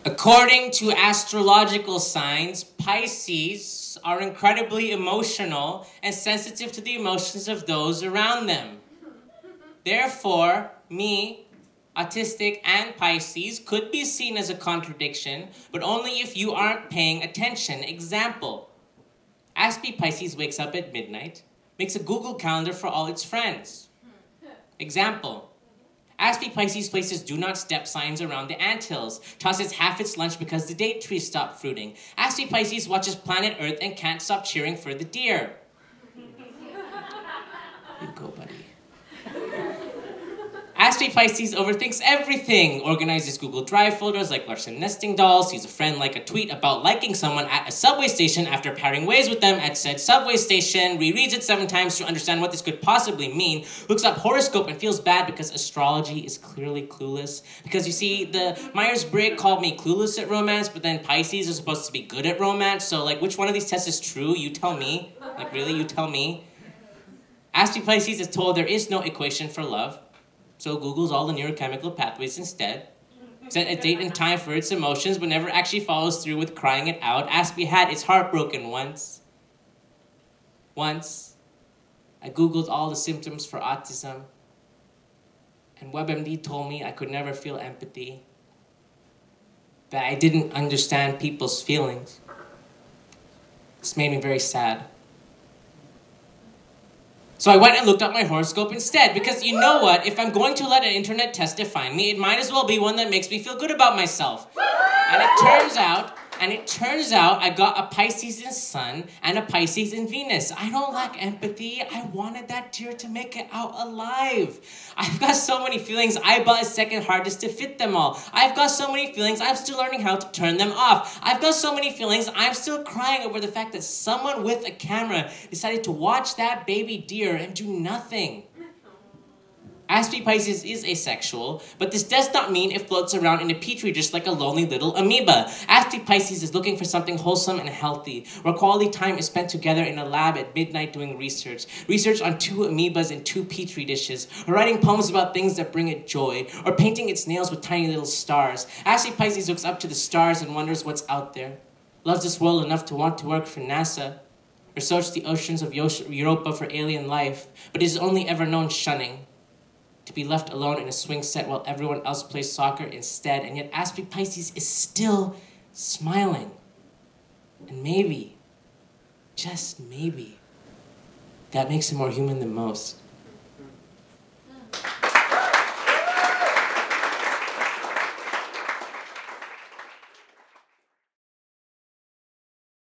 According to astrological signs, Pisces are incredibly emotional and sensitive to the emotions of those around them. Therefore, me, autistic, and Pisces could be seen as a contradiction, but only if you aren't paying attention. Example, Aspie Pisces wakes up at midnight, makes a Google Calendar for all its friends. Example, Aspie Pisces places do not step signs around the anthills, tosses half its lunch because the date trees stop fruiting. Aspie Pisces watches planet Earth and can't stop cheering for the deer. You go, buddy. Aspie Pisces overthinks everything, organizes Google Drive folders like Larson nesting dolls, sees a friend like a tweet about liking someone at a subway station after parting ways with them at said subway station, rereads it 7 times to understand what this could possibly mean, looks up horoscope and feels bad because astrology is clearly clueless. Because you see, the Myers-Briggs called me clueless at romance, but then Pisces is supposed to be good at romance, so like which one of these tests is true? You tell me. Like really, you tell me. Aspie Pisces is told there is no equation for love, so Googles all the neurochemical pathways instead. Set a date and time for its emotions, but never actually follows through with crying it out. Aspie had its heart broken once. Once, I Googled all the symptoms for autism, and WebMD told me I could never feel empathy, that I didn't understand people's feelings. This made me very sad. So I went and looked up my horoscope instead, because you know what? If I'm going to let an internet test define me, it might as well be one that makes me feel good about myself. And it turns out I got a Pisces in Sun and a Pisces in Venus. I don't lack empathy. I wanted that deer to make it out alive. I've got so many feelings. I bought a second hard disk to fit them all. I've got so many feelings. I'm still learning how to turn them off. I've got so many feelings. I'm still crying over the fact that someone with a camera decided to watch that baby deer and do nothing. Aspie Pisces is asexual, but this does not mean it floats around in a petri dish like a lonely little amoeba. Aspie Pisces is looking for something wholesome and healthy, where quality time is spent together in a lab at midnight doing research. Research on 2 amoebas in 2 petri dishes, or writing poems about things that bring it joy, or painting its nails with tiny little stars. Aspie Pisces looks up to the stars and wonders what's out there. Loves this world enough to want to work for NASA, or search the oceans of Europa for alien life, but is only ever known shunning. To be left alone in a swing set while everyone else plays soccer instead, and yet Aspie Pisces is still smiling. And maybe, just maybe, that makes him more human than most.